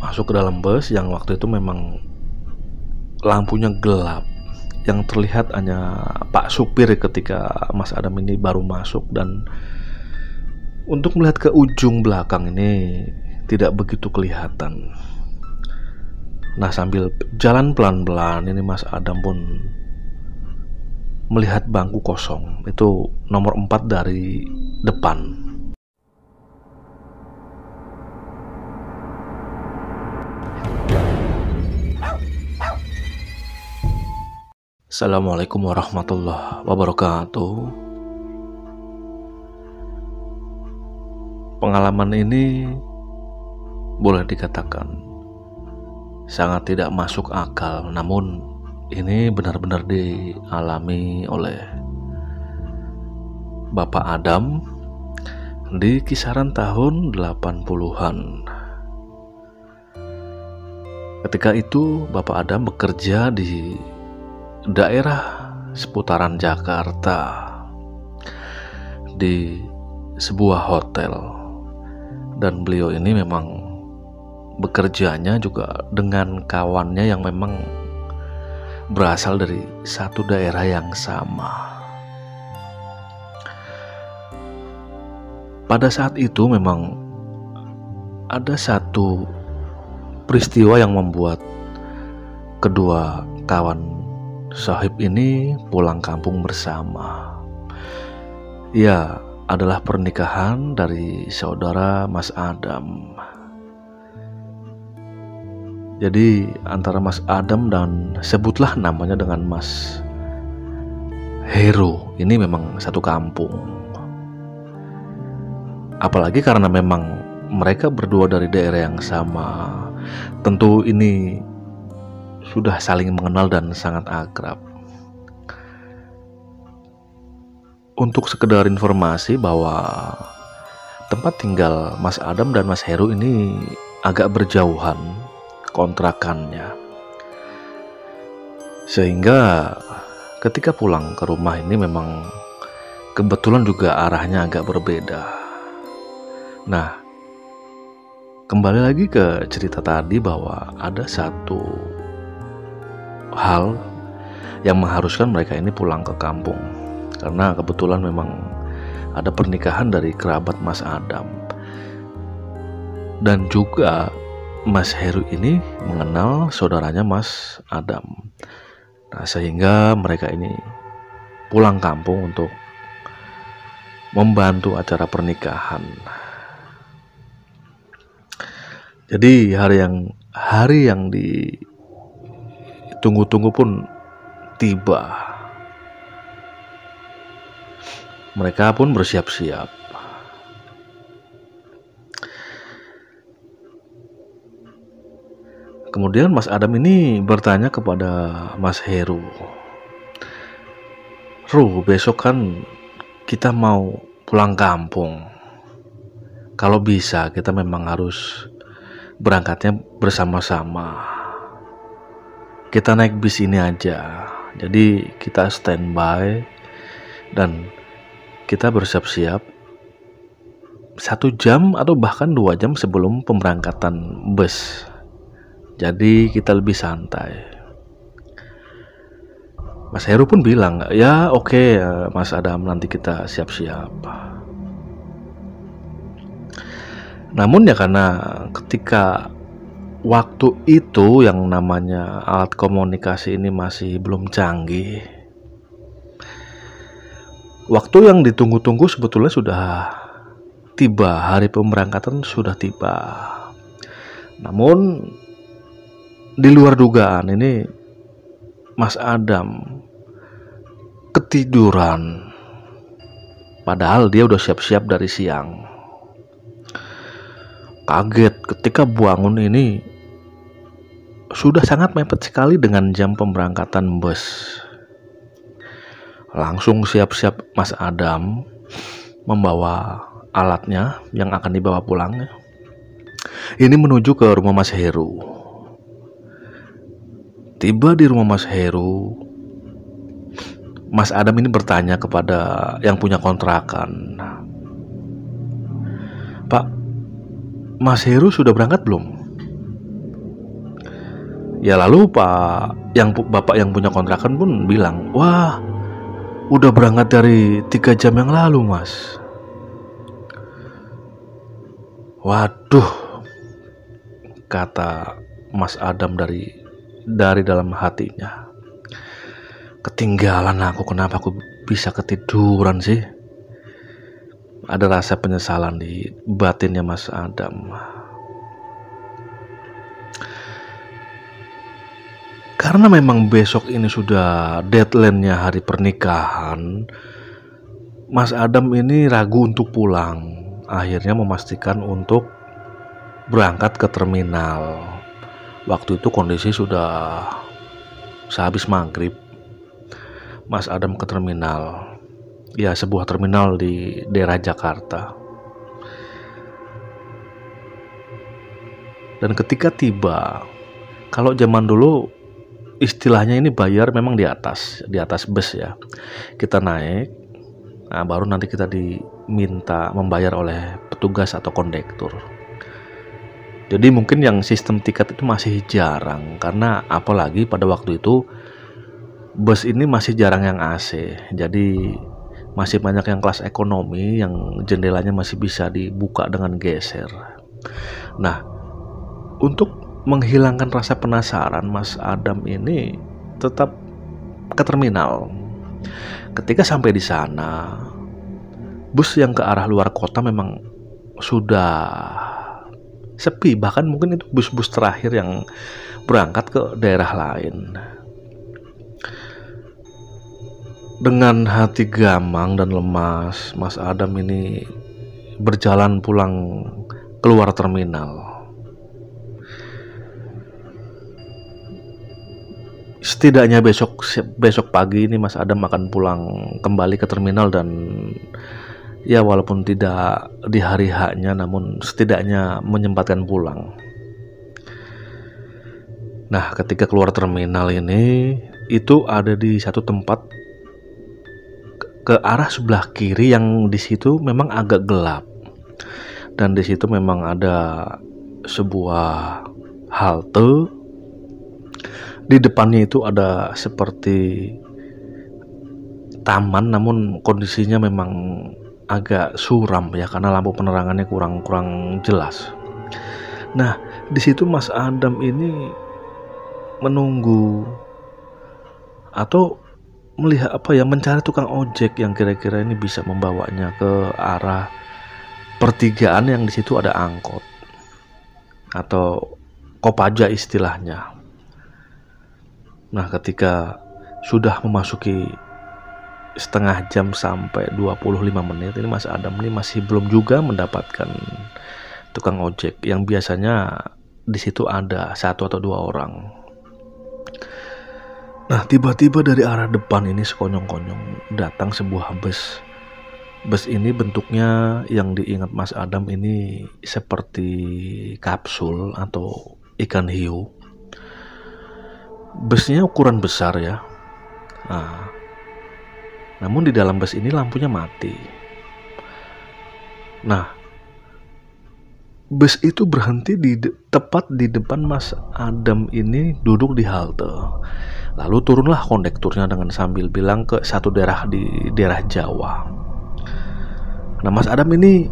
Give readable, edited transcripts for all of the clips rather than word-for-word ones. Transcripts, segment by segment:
masuk ke dalam bus yang waktu itu memang lampunya gelap. Yang terlihat hanya Pak supir ketika Mas Adam ini baru masuk, dan untuk melihat ke ujung belakang ini tidak begitu kelihatan. Nah, sambil jalan pelan-pelan ini Mas Adam pun melihat bangku kosong. Itu nomor 4 dari depan. Assalamualaikum warahmatullahi wabarakatuh. Pengalaman ini boleh dikatakan sangat tidak masuk akal, namun ini benar-benar dialami oleh Bapak Adam di kisaran tahun 80-an. Ketika itu Bapak Adam bekerja di daerah seputaran Jakarta di sebuah hotel, dan beliau ini memang bekerjanya juga dengan kawannya yang memang berasal dari satu daerah yang sama. Pada saat itu memang ada satu peristiwa yang membuat kedua kawan sahib ini pulang kampung bersama. Ya, adalah pernikahan dari saudara Mas Adam. Jadi antara Mas Adam dan sebutlah namanya dengan Mas Heru, ini memang satu kampung. Apalagi karena memang mereka berdua dari daerah yang sama, tentu ini sudah saling mengenal dan sangat akrab. Untuk sekedar informasi bahwa tempat tinggal Mas Adam dan Mas Heru ini agak berjauhan kontrakannya, sehingga ketika pulang ke rumah ini memang kebetulan juga arahnya agak berbeda. Nah, kembali lagi ke cerita tadi bahwa ada satu hal yang mengharuskan mereka ini pulang ke kampung, karena kebetulan memang ada pernikahan dari kerabat Mas Adam, dan juga Mas Heru ini mengenal saudaranya Mas Adam. Nah, sehingga mereka ini pulang kampung untuk membantu acara pernikahan. Jadi hari yang ditunggu-tunggu pun tiba. Mereka pun bersiap-siap. Kemudian Mas Adam ini bertanya kepada Mas Heru, "Ru, besok kan kita mau pulang kampung. Kalau bisa kita memang harus berangkatnya bersama-sama. Kita naik bis ini aja. Jadi kita standby dan kita bersiap-siap 1 jam atau bahkan 2 jam sebelum pemberangkatan bus. Jadi kita lebih santai." Mas Heru pun bilang, "Ya oke, Mas Adam, nanti kita siap-siap." Namun ya karena ketika waktu itu yang namanya alat komunikasi ini masih belum canggih, waktu yang ditunggu-tunggu sebetulnya sudah tiba, hari pemberangkatan sudah tiba. Namun di luar dugaan ini Mas Adam ketiduran, padahal dia udah siap-siap dari siang. Kaget ketika bangun ini sudah sangat mepet sekali dengan jam pemberangkatan bus. Langsung siap-siap Mas Adam membawa alatnya yang akan dibawa pulang. Ini menuju ke rumah Mas Heru. Tiba di rumah Mas Heru, Mas Adam ini bertanya kepada yang punya kontrakan, "Pak, Mas Heru sudah berangkat belum?" Ya lalu bapak yang punya kontrakan pun bilang, "Wah, udah berangkat dari 3 jam yang lalu, Mas." Waduh, kata Mas Adam dari dalam hatinya. Ketinggalan aku, kenapa aku bisa ketiduran sih? Ada rasa penyesalan di batinnya Mas Adam. Karena memang besok ini sudah deadline-nya hari pernikahan, Mas Adam ini ragu untuk pulang. Akhirnya memastikan untuk berangkat ke terminal. Waktu itu kondisi sudah sehabis maghrib. Mas Adam ke terminal. Ya, sebuah terminal di daerah Jakarta. Dan ketika tiba, kalau zaman dulu istilahnya ini bayar memang di atas bus ya. Kita naik, nah baru nanti kita diminta membayar oleh petugas atau kondektur. Jadi mungkin yang sistem tiket itu masih jarang, karena apalagi pada waktu itu bus ini masih jarang yang AC. Jadi masih banyak yang kelas ekonomi yang jendelanya masih bisa dibuka dengan geser. Nah, untuk menghilangkan rasa penasaran, Mas Adam ini tetap ke terminal. Ketika sampai di sana, bus yang ke arah luar kota memang sudah sepi, bahkan mungkin itu bus-bus terakhir yang berangkat ke daerah lain. Dengan hati gamang dan lemas, Mas Adam ini berjalan pulang keluar terminal. Setidaknya besok pagi ini Mas Adam akan pulang kembali ke terminal, dan ya walaupun tidak di hari H-nya, namun setidaknya menyempatkan pulang. Nah, ketika keluar terminal ini, itu ada di satu tempat ke arah sebelah kiri yang di situ memang agak gelap, dan di situ memang ada sebuah halte. Di depannya itu ada seperti taman, namun kondisinya memang agak suram ya, karena lampu penerangannya kurang jelas. Nah, di situ Mas Adam ini menunggu atau melihat mencari tukang ojek yang kira-kira ini bisa membawanya ke arah pertigaan yang di situ ada angkot atau kopaja istilahnya. Nah, ketika sudah memasuki setengah jam sampai 25 menit, ini Mas Adam ini masih belum juga mendapatkan tukang ojek yang biasanya di situ ada 1 atau 2 orang. Nah, tiba-tiba dari arah depan ini sekonyong-konyong datang sebuah bus. Bus ini bentuknya yang diingat Mas Adam ini seperti kapsul atau ikan hiu. Busnya ukuran besar ya. Nah, namun di dalam bus ini lampunya mati. Nah, bus itu berhenti tepat di depan Mas Adam ini duduk di halte. Lalu turunlah kondekturnya dengan sambil bilang ke satu daerah di daerah Jawa. Nah, Mas Adam ini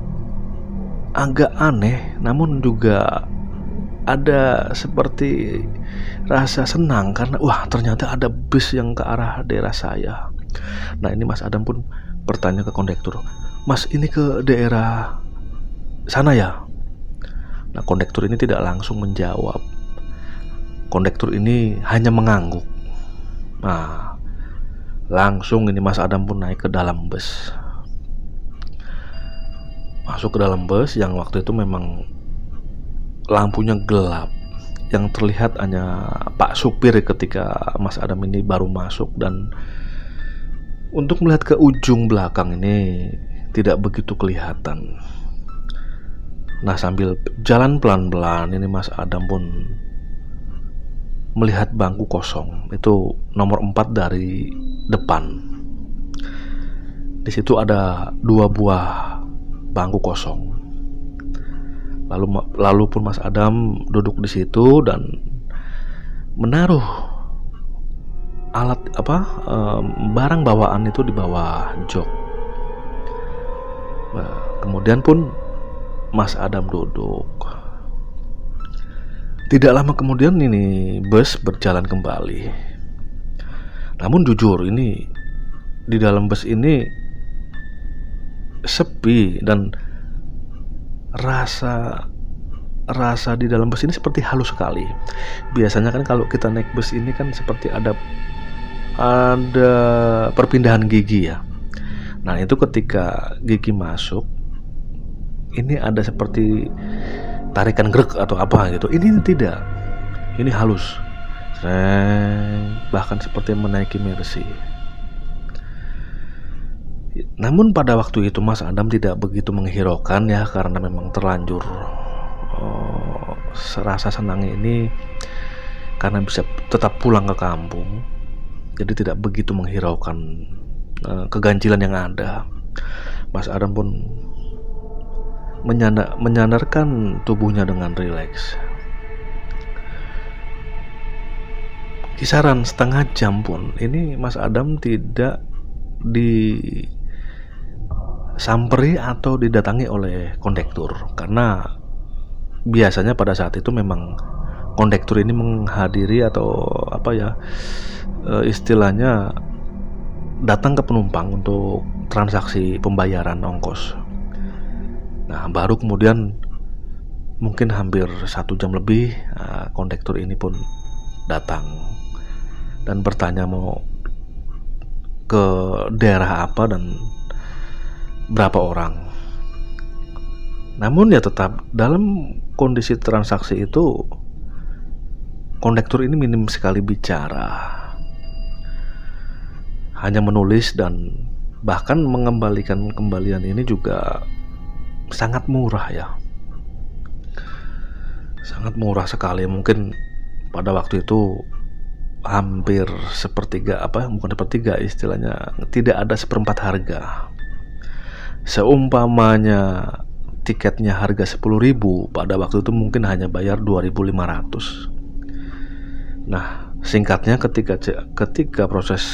agak aneh, namun juga ada seperti rasa senang karena wah, ternyata ada bus yang ke arah daerah saya. Nah, ini Mas Adam pun bertanya ke kondektur, "Mas, ini ke daerah sana ya?" Nah, kondektur ini tidak langsung menjawab. Kondektur ini hanya mengangguk. Nah, langsung ini Mas Adam pun naik ke dalam bus. Masuk ke dalam bus yang waktu itu memang lampunya gelap, yang terlihat hanya Pak supir ketika Mas Adam ini baru masuk, dan untuk melihat ke ujung belakang ini tidak begitu kelihatan. Nah, sambil jalan pelan-pelan ini Mas Adam pun melihat bangku kosong, itu nomor 4 dari depan. Di situ ada 2 buah bangku kosong. Lalu pun Mas Adam duduk di situ, dan menaruh alat barang bawaan itu di bawah jok. Nah, kemudian pun Mas Adam duduk. Tidak lama kemudian ini bus berjalan kembali. Namun jujur ini di dalam bus ini sepi dan rasa di dalam bus ini seperti halus sekali. Biasanya kan kalau kita naik bus ini kan seperti ada perpindahan gigi ya. Nah itu ketika gigi masuk, ini ada seperti tarikan grek atau apa gitu. Ini tidak, ini halus, bahkan seperti menaiki Mercy. Namun pada waktu itu Mas Adam tidak begitu menghiraukan ya, karena memang terlanjur rasa senang ini karena bisa tetap pulang ke kampung, jadi tidak begitu menghiraukan keganjilan yang ada. Mas Adam pun menyandarkan tubuhnya dengan rileks. Kisaran setengah jam pun ini Mas Adam tidak disamperi atau didatangi oleh kondektur, karena biasanya pada saat itu memang kondektur ini menghadiri atau istilahnya datang ke penumpang untuk transaksi pembayaran ongkos. Nah baru kemudian mungkin hampir 1 jam lebih kondektur ini pun datang dan bertanya mau ke daerah apa dan berapa orang. Namun ya tetap dalam kondisi transaksi itu kondektur ini minim sekali bicara, hanya menulis dan bahkan mengembalikan kembalian ini juga sangat murah ya, sangat murah sekali. Mungkin pada waktu itu hampir sepertiga, bukan sepertiga, istilahnya tidak ada seperempat harga. Seumpamanya tiketnya harga 10.000, pada waktu itu mungkin hanya bayar 2.500. Nah singkatnya ketika proses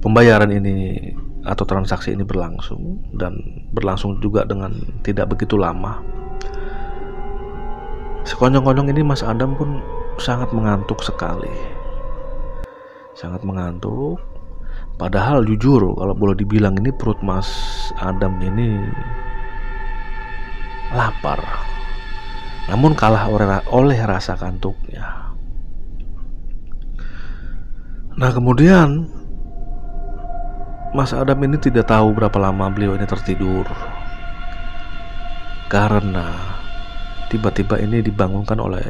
pembayaran ini atau transaksi ini berlangsung, dan berlangsung juga dengan tidak begitu lama, sekonyong-konyong ini Mas Adam pun sangat mengantuk sekali, sangat mengantuk. Padahal jujur kalau boleh dibilang ini perut Mas Adam ini lapar, namun kalah oleh rasa kantuknya. Nah kemudian Mas Adam ini tidak tahu berapa lama beliau ini tertidur, karena tiba-tiba ini dibangunkan oleh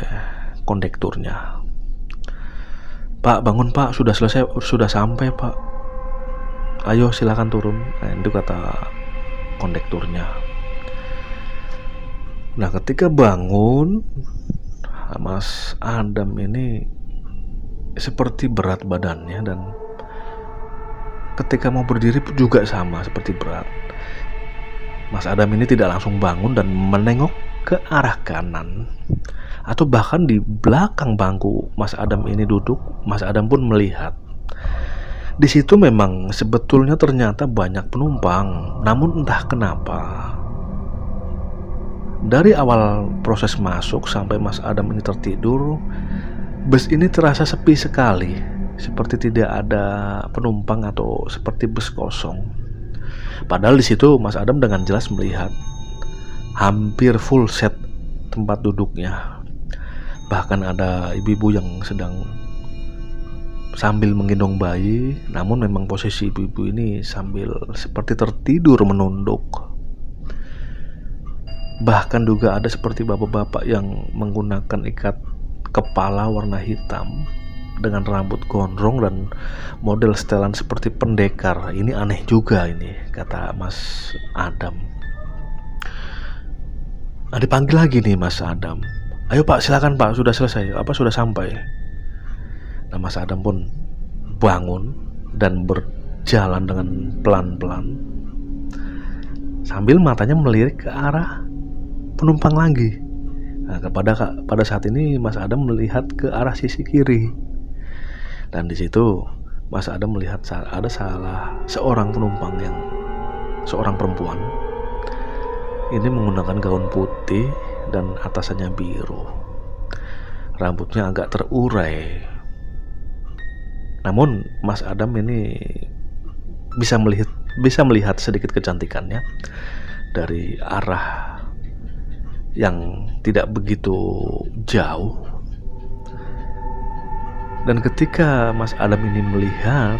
kondekturnya. Pak bangun pak, sudah selesai, sudah sampai pak, ayo silakan turun. Nah itu kata kondekturnya. Nah ketika bangun, Mas Adam ini seperti berat badannya, dan ketika mau berdiri juga sama seperti berat. Mas Adam ini tidak langsung bangun dan menengok ke arah kanan atau bahkan di belakang bangku Mas Adam ini duduk. Mas Adam pun melihat di situ memang sebetulnya ternyata banyak penumpang, namun entah kenapa dari awal proses masuk sampai Mas Adam ini tertidur, bus ini terasa sepi sekali, seperti tidak ada penumpang atau seperti bus kosong. Padahal di situ Mas Adam dengan jelas melihat hampir full set tempat duduknya. Bahkan ada ibu-ibu yang sedang sambil menggendong bayi, namun memang posisi ibu-ibu ini sambil seperti tertidur menunduk. Bahkan juga ada seperti bapak-bapak yang menggunakan ikat kepala warna hitam dengan rambut gondrong dan model setelan seperti pendekar. Ini aneh juga ini, kata Mas Adam. Nah, dipanggil lagi nih Mas Adam. Ayo pak, silakan pak, sudah selesai, sudah sampai. Nah Mas Adam pun bangun dan berjalan dengan pelan-pelan sambil matanya melirik ke arah penumpang lagi. Nah, pada saat ini Mas Adam melihat ke arah sisi kiri, dan di situ Mas Adam melihat ada seorang penumpang yang seorang perempuan. Ini menggunakan gaun putih dan atasannya biru. Rambutnya agak terurai. Namun Mas Adam ini bisa melihat sedikit kecantikannya dari arah yang tidak begitu jauh. Dan ketika Mas Adam ini melihat,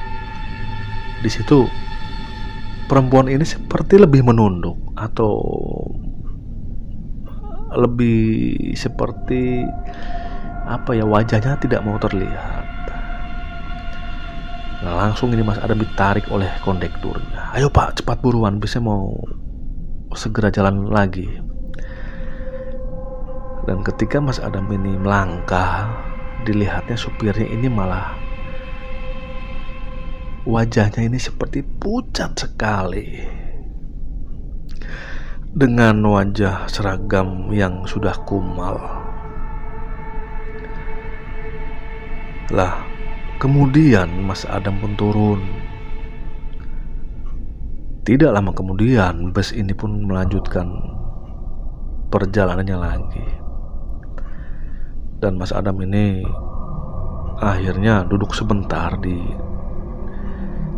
di situ perempuan ini seperti lebih menunduk atau lebih seperti wajahnya tidak mau terlihat. Nah, langsung ini Mas Adam ditarik oleh kondekturnya. Ayo Pak, cepat buruan, bisa mau segera jalan lagi. Dan ketika Mas Adam ini melangkah, dilihatnya supirnya ini malah wajahnya ini seperti pucat sekali, dengan wajah seragam yang sudah kumal. Lah, kemudian Mas Adam pun turun. Tidak lama kemudian bus ini pun melanjutkan perjalanannya lagi. Dan Mas Adam ini akhirnya duduk sebentar di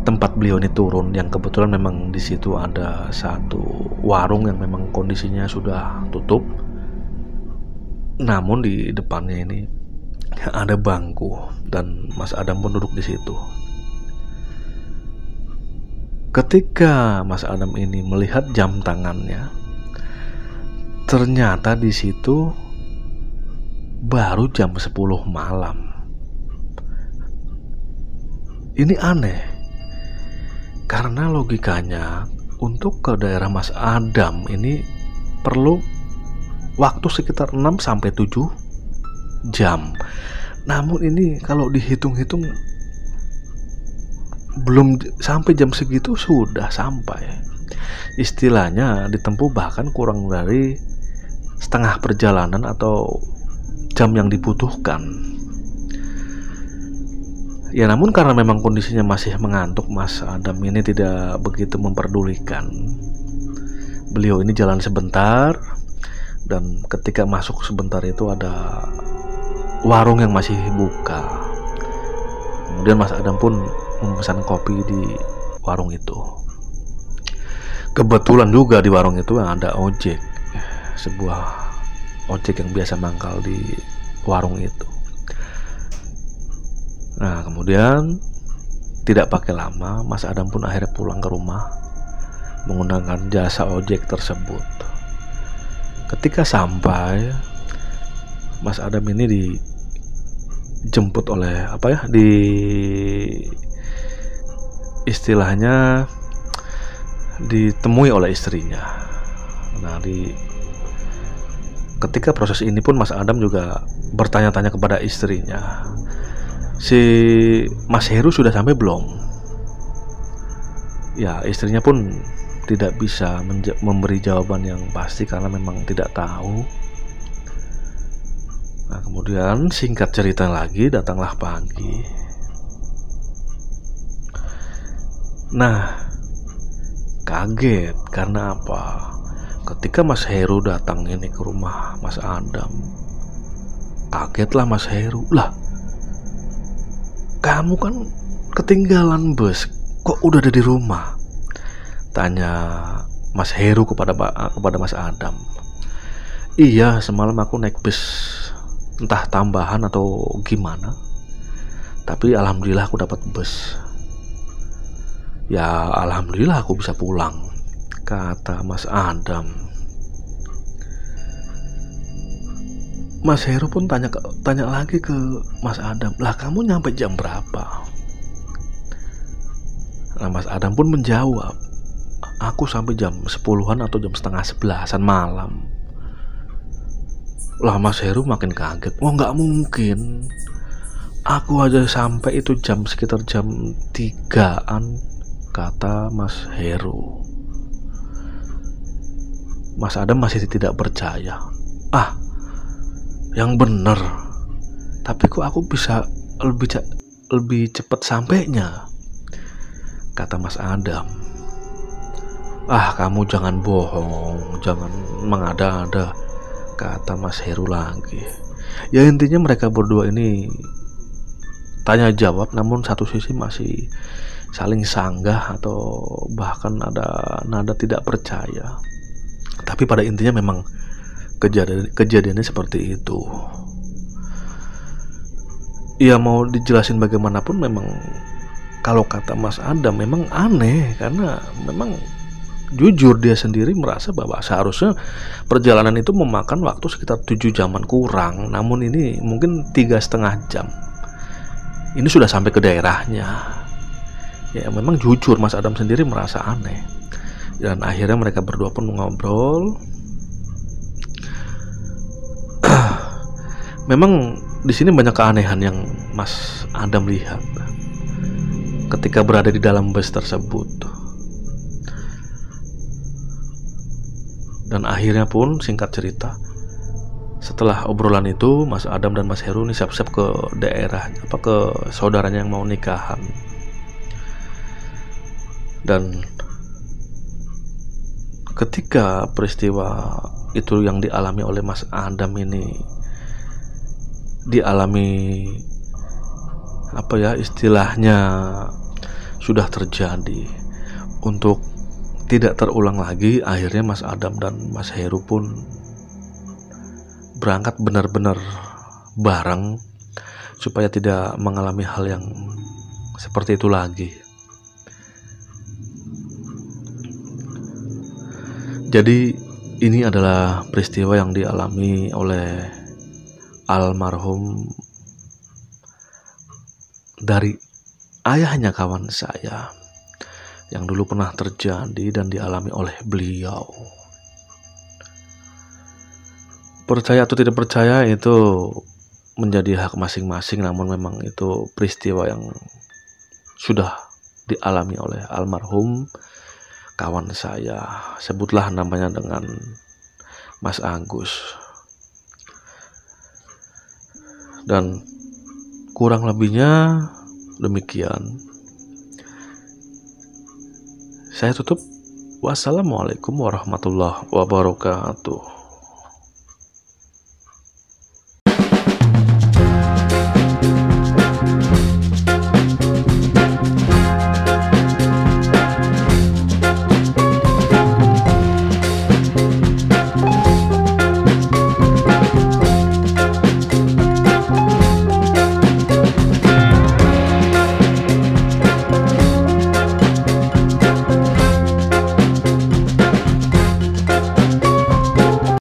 tempat beliau ini turun, yang kebetulan memang di situ ada satu warung yang memang kondisinya sudah tutup. Namun di depannya ini ada bangku dan Mas Adam pun duduk di situ. Ketika Mas Adam ini melihat jam tangannya, ternyata di situ baru jam 10 malam. Ini aneh, karena logikanya untuk ke daerah Mas Adam ini perlu waktu sekitar 6-7 jam. Namun ini kalau dihitung-hitung belum sampai jam segitu sudah sampai. Istilahnya ditempuh bahkan kurang dari setengah perjalanan atau jam yang dibutuhkan. Ya, namun karena memang kondisinya masih mengantuk, Mas Adam ini tidak begitu memperdulikan. Beliau ini jalan sebentar, dan ketika masuk sebentar itu ada warung yang masih buka. Kemudian Mas Adam pun memesan kopi di warung itu. Kebetulan juga di warung itu ada ojek, sebuah ojek yang biasa mangkal di warung itu. Nah, kemudian tidak pakai lama Mas Adam pun akhirnya pulang ke rumah menggunakan jasa ojek tersebut. Ketika sampai, Mas Adam ini dijemput oleh istilahnya ditemui oleh istrinya. Nah, ketika proses ini pun Mas Adam juga bertanya-tanya kepada istrinya, si Mas Heru sudah sampai belum? Ya, istrinya pun tidak bisa memberi jawaban yang pasti karena memang tidak tahu. Nah, kemudian singkat cerita lagi, datanglah pagi. Nah, kaget karena apa? Ketika Mas Heru datang ini ke rumah Mas Adam, kagetlah Mas Heru. Lah, kamu kan ketinggalan bus, kok udah ada di rumah? Tanya Mas Heru kepada Mas Adam. Iya, semalam aku naik bus, entah tambahan atau gimana, tapi alhamdulillah aku dapat bus. Ya, alhamdulillah aku bisa pulang, kata Mas Adam. Mas Heru pun tanya lagi ke Mas Adam, lah kamu nyampe jam berapa? Nah, Mas Adam pun menjawab, aku sampai jam 10-an atau jam setengah 11-an malam. Lah, Mas Heru makin kaget. Wah, nggak mungkin, aku aja sampai itu sekitar jam 3-an, kata Mas Heru. Mas Adam masih tidak percaya. Yang bener. Tapi kok aku bisa lebih cepat sampainya, kata Mas Adam. Ah, kamu jangan bohong, jangan mengada-ada, kata Mas Heru lagi. Ya intinya mereka berdua ini tanya jawab, namun satu sisi masih saling sanggah atau bahkan ada nada tidak percaya. Tapi pada intinya memang kejadiannya seperti itu. Ya mau dijelasin bagaimanapun memang kalau kata Mas Adam memang aneh, karena memang jujur dia sendiri merasa bahwa seharusnya perjalanan itu memakan waktu sekitar 7 jaman kurang, namun ini mungkin 3,5 jam. Ini sudah sampai ke daerahnya. Ya memang jujur Mas Adam sendiri merasa aneh. Dan akhirnya mereka berdua pun ngobrol. Memang di sini banyak keanehan yang Mas Adam lihat ketika berada di dalam bus tersebut. Dan akhirnya pun singkat cerita, setelah obrolan itu Mas Adam dan Mas Heru ini siap-siap ke daerah, ke saudaranya yang mau nikahan. Dan ketika peristiwa itu yang dialami oleh Mas Adam ini dialami istilahnya sudah terjadi, untuk tidak terulang lagi, akhirnya Mas Adam dan Mas Heru pun berangkat benar-benar bareng supaya tidak mengalami hal yang seperti itu lagi. Jadi ini adalah peristiwa yang dialami oleh almarhum dari ayahnya kawan saya, yang dulu pernah terjadi dan dialami oleh beliau. Percaya atau tidak percaya itu menjadi hak masing-masing, namun memang itu peristiwa yang sudah dialami oleh almarhum kawan saya, sebutlah namanya dengan Mas Agus. Dan kurang lebihnya demikian. Saya tutup. Wassalamualaikum warahmatullahi wabarakatuh.